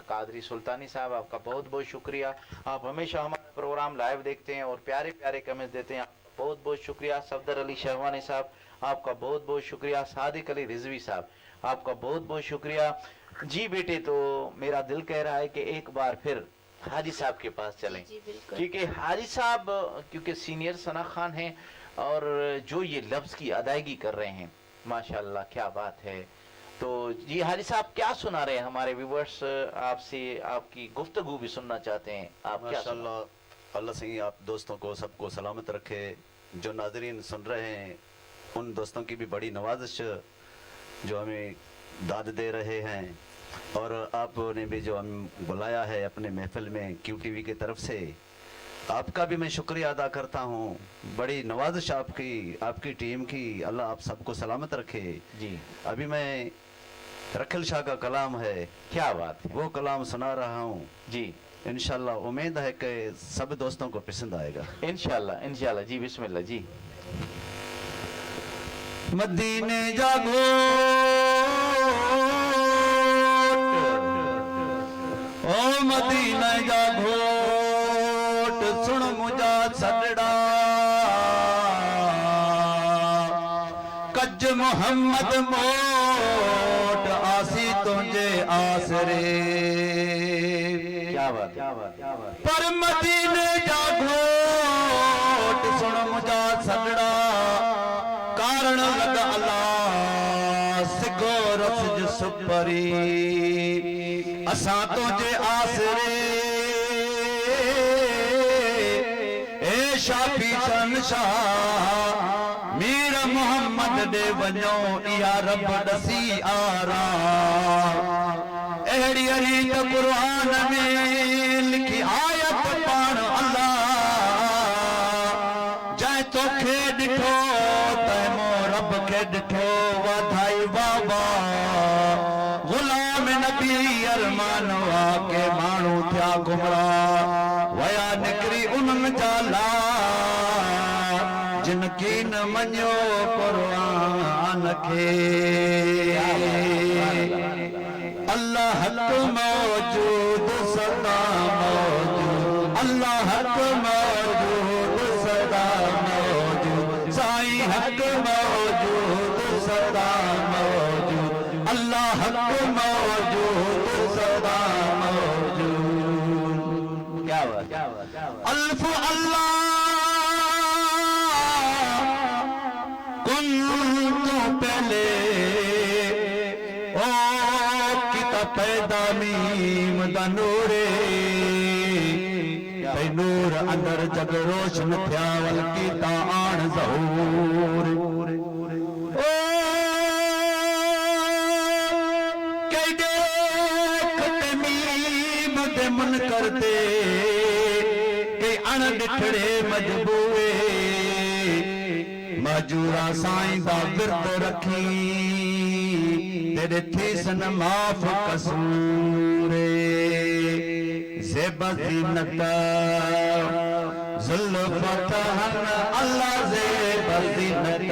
قادری سلطانی صاحب آپ کا بہت بہت شکریہ آپ ہمیشہ ہمارا پروگرام لائیو دیکھتے ہیں اور پیارے پیارے کمنٹس دیتے ہیں بہت بہت شکریہ صفدر علی شہوانی صاحب آپ کا بہت بہت شکریہ صادق علی رضوی صاحب آپ کا بہت بہت شکریہ جی بیٹے تو میرا دل کہہ رہا ہے کہ ایک بار پھر حاجی صاحب کے پاس چلیں کیونکہ حاجی صاحب کیونکہ سینئر ثنا خان ہیں اور جو یہ لفظ کی ادائیگی کر رہے ہیں ماشاءاللہ کیا بات ہے تو جی حاجی صاحب کیا سنا رہے ہیں ہمارے ویورز آپ سے آپ کی گفتگو بھی سننا چاہتے ہیں آپ کیا ماشاءاللہ اللہ سے آپ دوستوں کو سب کو سلامت رکھے جو ناظرین سن رہے ہیں ان دوستوں کی بھی بڑی نوازش جو ہمیں داد دے رہے ہیں اور آپ نے بھی جو ہم بلایا ہے اپنے محفل میں کیو ٹی وی کی طرف سے آپ کا بھی میں شکریہ ادا کرتا ہوں بڑی نوازش آپ کی ٹیم کی اللہ آپ سب کو سلامت رکھے جی ابھی میں رکھل شاہ کا کلام ہے کیا بات ہے وہ کلام سنا رہا ہوں جی انشاءاللہ امید ہے کہ سب دوستوں کو پسند آئے گا انشاءاللہ جی بسم اللہ جی مدینے جاگو او مدینہ جاگو سن مجھا سڑڑا کج محمد موٹ آسی تجھے آسرے کیا بات پر مدینے جاگو سن مجھا سڑڑا کارن لگا اللہ سگو رسج سپری اساں تجھے آسرے اے شافی شاہ میر محمد دے ونیو یا رب دسی آرا اہڑی علی قرآن میں لکھی آیت پڑھ اللہ ॾिठो तैमो रब खे ॾिठो वाधाई बाबा गुलाम नबी अरमान वा के माण्हू थिया गुमराह वया निकिरी उन्हनि जा लार जिन की न मञियो क़ुरान खे अल्लाह हक मौजूद सदा मौजूद अल्लाह हक मौजूद सदा मौजूद साईं हक मौजूद सदा मौजूद अल्लाह हक मौजूद सदा मौजूद क्या बात अल्फ अल्लाह कुन तो पहले पैदा मीम दा नूरे ते नूर अंदर जग रोशन थिया वल कीता आण ज़हूर ओ केडे खटे मीम दे मन करते के अण ॾिठड़े मजबूए मजूरा साईं दा विर्त रखी तेरे थीसन माफ कसूरे ज़ेबा ज़ीनत ज़ुल्फ़तहन अल्लाह ज़ेबा ज़ीनत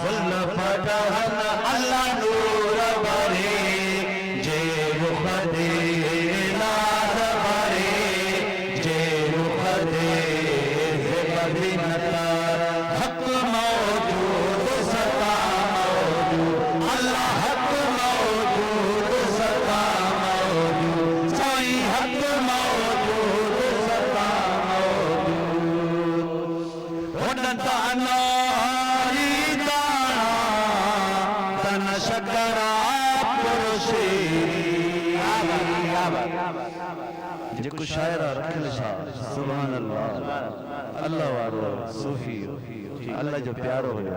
ज़ुल्फ़तहन अल्लाह नूर भरे जे रुख दे लाल भरे जे रुख दे ज़ेबा ज़ीनत हक मौजूद सदा मौजूद अल्लाह जेको शायरा रखियल छा सुभान अल्लाह अल्लाह वारो सूफी अल्लाह जो प्यारो हुयो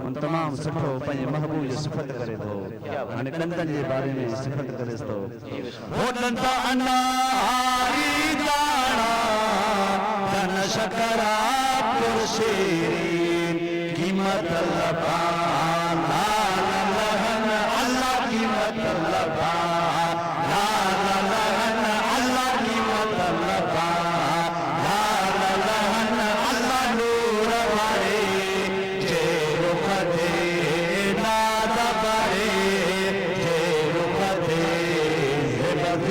उन तमाम सुठो पंहिंजे महबूब जो सिफ़त करे थो हाणे कंदनि जे बारे में सिफ़त करे थो होॾनि त अनारी दाणा धन शकरा पुरुषे कीमत लबा अल्लाह कीमत लबा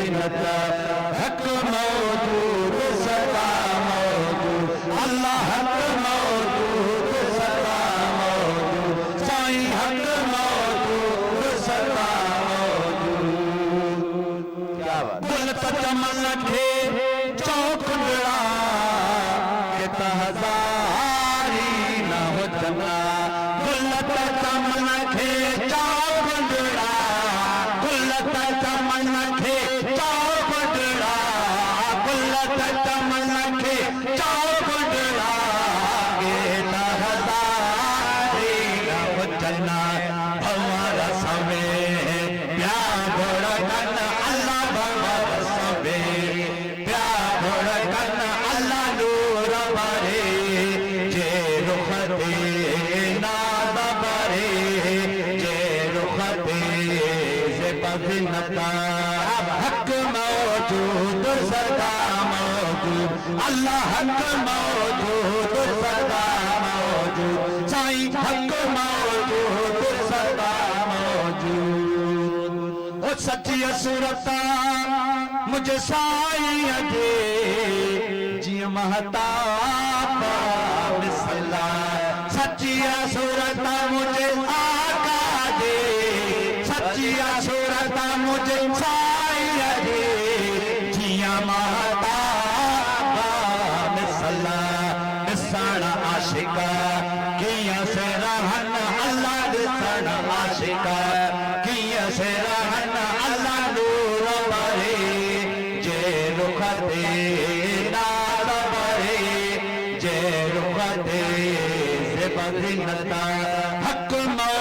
हक मौजूद सदा मौजूद अल्लाह हक मौजूद सदा मौजूद साईं हक मौजूद सदा मौजूद क्या बात दिल त चमन खे चौकंडड़ा के तहज़ारी न हुजना दिल त चमन खे चौकंडड़ा दिल त चमन खे हक मौजूद सदा मौजूद अल्लाह हक मौजूद सदा मौजूद साईं हक मौजूद सदा मौजूद ओ सच्ची सूरत मुझे साईं जे जिया महताब बिस्मिल्ला सच्ची सूरत मुझे आका दे सच्ची सूरत मुझे साईं जे जिया महताब बिस्मिल्ला बिसण आशिका किया से रहन अल्लाह बिसण आशिका किया से रहन अल्लाह नूर भरे जे रुख दे नाल भरे जे रुख दे से बदनता हक मौ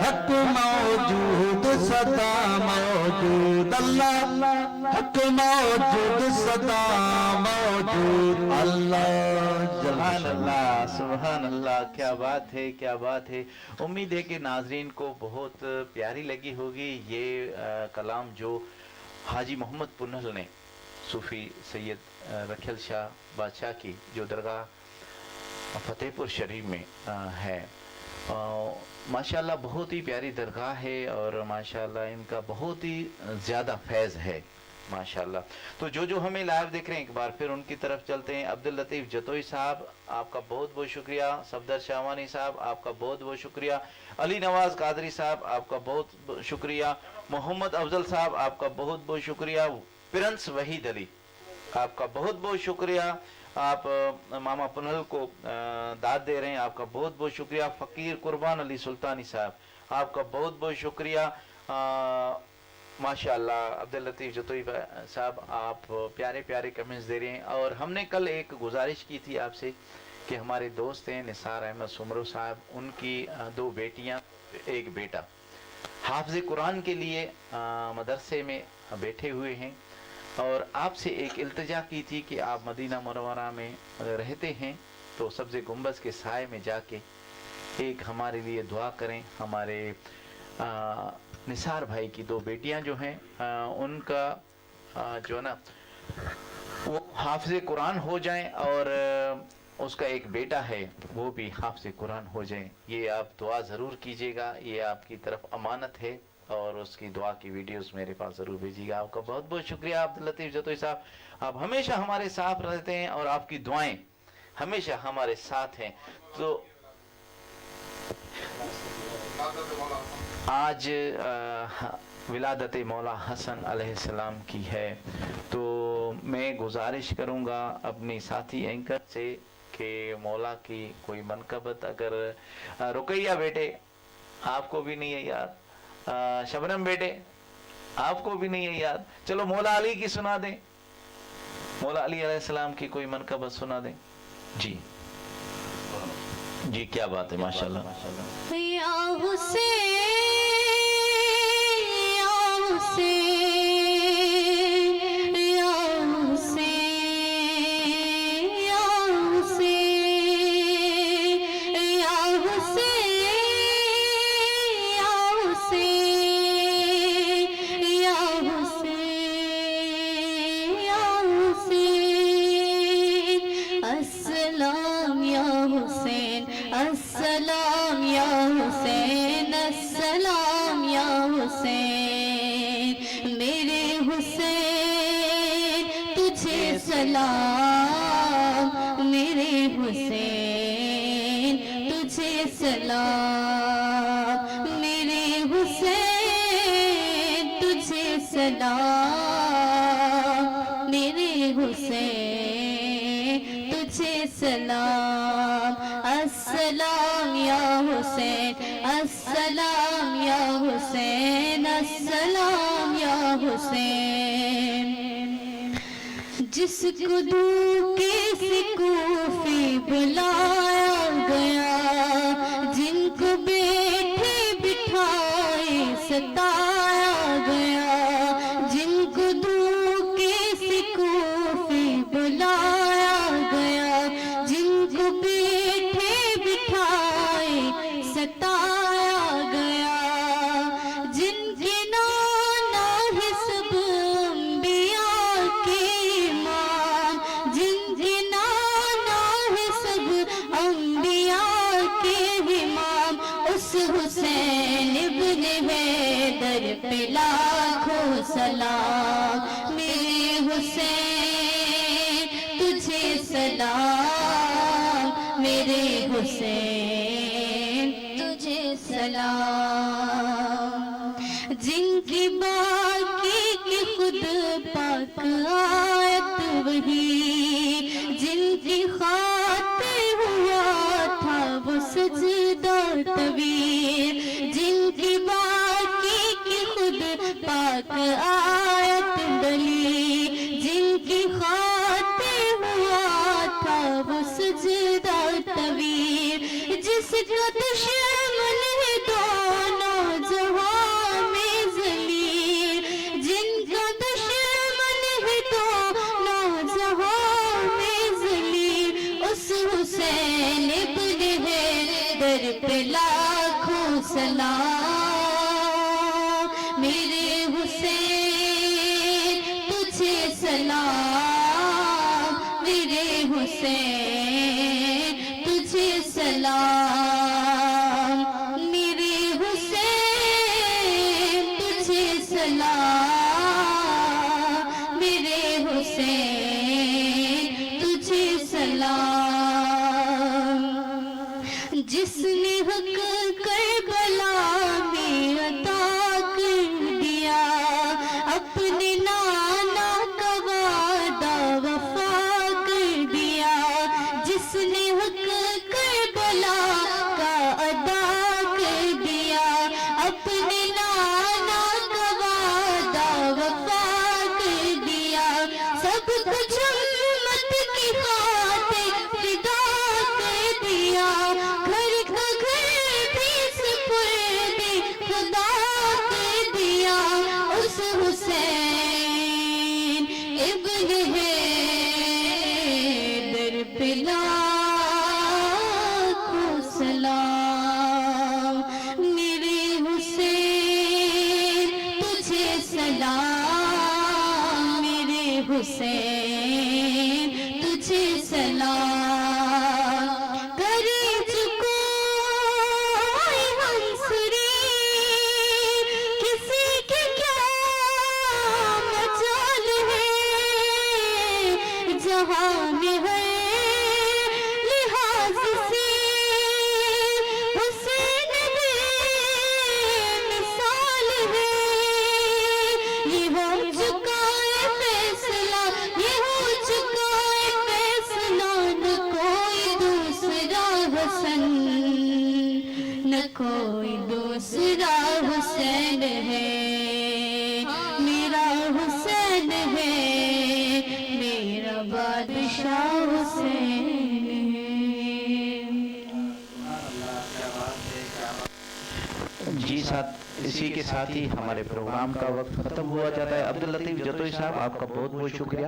حق موجود صدا موجود اللہ حق موجود صدا موجود اللہ سبحان اللہ سبحان اللہ، کیا بات ہے کیا بات ہے۔ امید ہے کہ ناظرین کو بہت پیاری لگی ہوگی یہ کلام جو حاجی محمد پنہل نے صوفی سید رکھیل شاہ بادشاہ کی جو درگاہ فتح پور شریف میں ہے، ماشاءاللہ بہت ہی پیاری درگاہ ہے اور ماشاءاللہ ان کا بہت ہی زیادہ فیض ہے ماشاءاللہ۔ تو جو ہمیں لائیو دیکھ رہے ہیں ایک بار پھر ان کی طرف چلتے ہیں۔ عبداللطیف جتوئی صاحب آپ کا بہت بہت شکریہ، صفدر شاہوانی صاحب آپ کا بہت بہت شکریہ، علی نواز قادری صاحب آپ کا بہت شکریہ، محمد افضل صاحب آپ کا بہت بہت شکریہ، پرنس وحید علی آپ کا بہت بہت شکریہ، آپ ماما پنہل کو داد دے رہے ہیں، آپ کا بہت بہت شکریہ، فقیر قربان علی سلطانی صاحب آپ کا بہت بہت شکریہ، ماشاءاللہ عبداللطیف جتوئی صاحب آپ پیارے پیارے کمنٹس دے رہے ہیں۔ اور ہم نے کل ایک گزارش کی تھی آپ سے کہ ہمارے دوست ہیں نثار احمد سمرو صاحب، ان کی 2 بیٹیاں ایک بیٹا حافظ قرآن کے لیے مدرسے میں بیٹھے ہوئے ہیں، اور آپ سے ایک التجا کی تھی کہ آپ مدینہ منورہ میں رہتے ہیں تو سبز گنبد کے سائے میں جا کے ایک ہمارے لیے دعا کریں، ہمارے نثار بھائی کی 2 بیٹیاں جو ہیں ان کا جو نا وہ حافظ قرآن ہو جائیں اور اس کا ایک بیٹا ہے وہ بھی حافظ قرآن ہو جائیں۔ یہ آپ دعا ضرور کیجیے گا، یہ آپ کی طرف امانت ہے، اور اس کی دعا کی ویڈیوز میرے پاس ضرور بھیجیے گا۔ آپ کا بہت بہت شکریہ عبداللطیف جتوئی صاحب، آپ ہمیشہ ہمارے ساتھ رہتے ہیں اور آپ کی دعائیں ہمیشہ ہمارے ساتھ ہیں۔ تو آج ولادت مولا حسن علیہ السلام کی ہے، تو میں گزارش کروں گا اپنی ساتھی اینکر سے کہ مولا کی کوئی منقبت اگر رقیہ بیٹے آپ کو بھی نہیں ہے یاد، شبنم بیٹے آپ کو بھی نہیں ہے یاد، چلو مولا علی کی سنا دیں، مولا علی علیہ السلام کی کوئی منقبت سنا دیں۔ جی جی کیا بات ہے ماشاءاللہ۔ یا حسین یا حسین السلام یا حسین، السلام یا حسین، میرے حسین تجھے سلام، میرے حسین تجھے سلام، میرے حسین تجھے سلام، میرے حسین تجھے سلام، السلام یا حسین، السلام یا حسین، السلام یا حسین، جس کو دھوکے سے کوفی بلایا گیا، جن کو بیٹھے بٹھائے ستایا گیا، جن کو دھوکے سے کوفی بلایا گیا، جن کو بیٹھے بٹھائے ستایا گیا، جن کے نانا ہے سب انبیاء کے امام، جن کے نانا ہے سب انبیاء کے امام، اس حسین ابن حیدر پہ لاکھوں سلام، میرے حسین تجھے سلام، میرے حسین تجھے سلام۔ جن کی باقی کی خود پاک آیت وہی، جن کی خاطر ہوا تھا وہ سجدہ طویل، جن کی باقی کی خود پاک آیت ڈلی، جن کی خاطر ہوا تھا وہ سجدہ طویل، جس کا دشمن ہے دونوں جہاں میں ذلیل، جن کا دشمن ہے دونوں جہاں میں ذلیل، اس حسین ابن حیدر پہ لاکھوں سلام، میرے حسین تجھے سلام، میرے حسین تجھے سلام، میرے حسین تجھے سلام، میرے حسین تجھے سلام، جس نے حق کربلا میں عطا کر دیا، اپنے نانا کا وعدہ وفا کر دیا، جس نے حق کربلا کا ادا کر دیا، اپنے نانا کا وعدہ وفا کر دیا، سب کچھ امت کی خاطر فدا کر دیا، گھر کا گھر بھی سپرد خدا کر دیا، اس حسین ابن حیدر پہ لاکھوں سلام، میرے حسین تجھے سلام، میرے حسین تجھے سلام، کرے چکو منصوری کسی کے کیا مجال ہے، جہاں میں ہے لحاظ سے حسین بے مثال ہے، یہ ہو چکا ہے فیصلہ، یہ ہو چکا ہے فیصلہ، نہ کوئی دوسرا حسن، نہ کوئی دوسرا حسین ہے، میرا حسین ہے، میرا بادشاہ حسین ہے۔ جی ساتھ اسی کے ساتھ ہی ہمارے پروگرام کا وقت ختم ہوا جاتا ہے۔ عبداللطیف جتوئی صاحب آپ کا بہت بہت شکریہ،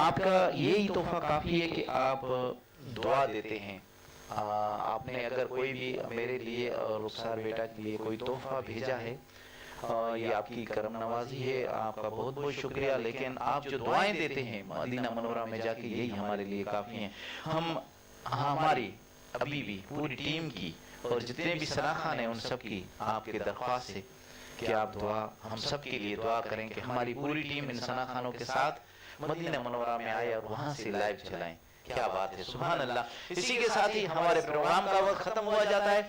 آپ کا یہی تحفہ کافی ہے کہ آپ دعا دیتے ہیں۔ آپ نے اگر کوئی بھی میرے لیے اور رخسار بیٹا کے لیے کوئی تحفہ بھیجا ہے، یہ آپ کی کرم نوازی ہے، آپ کا بہت بہت شکریہ، لیکن آپ جو دعائیں دیتے ہیں مدینہ منورہ میں جا کے یہی ہمارے لیے کافی ہیں۔ ہماری ابھی بھی پوری ٹیم کی اور جتنے بھی سناخان ہیں ان سب کی آپ کے درخواست ہے کہ آپ ہم سب کے لیے دعا کریں کہ ہماری پوری ٹیم ان سناخانوں کے ساتھ مدینہ منورہ میں آئے اور وہاں سے لائیو چلائیں۔ کیا بات ہے، سبحان اللہ۔ اسی کے ساتھ ہی ہمارے پروگرام کا وقت ختم ہوا جاتا ہے۔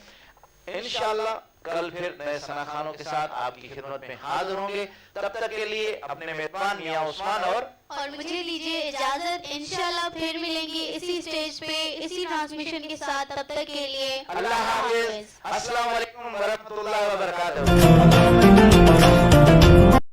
انشاءاللہ کل پھر نئے سناخانوں کے ساتھ آپ کی خدمت میں حاضر ہوں گے، تب تک کے لیے اپنے میزبان میاں عثمان اور مجھے لیجیے اجازت، انشاءاللہ پھر ملیں گے اسی سٹیج پہ اسی ٹرانسمیشن کے ساتھ، تب تک کے لیے اللہ حافظ۔ السلام علیکم ورحمۃ اللہ وبرکاتہ۔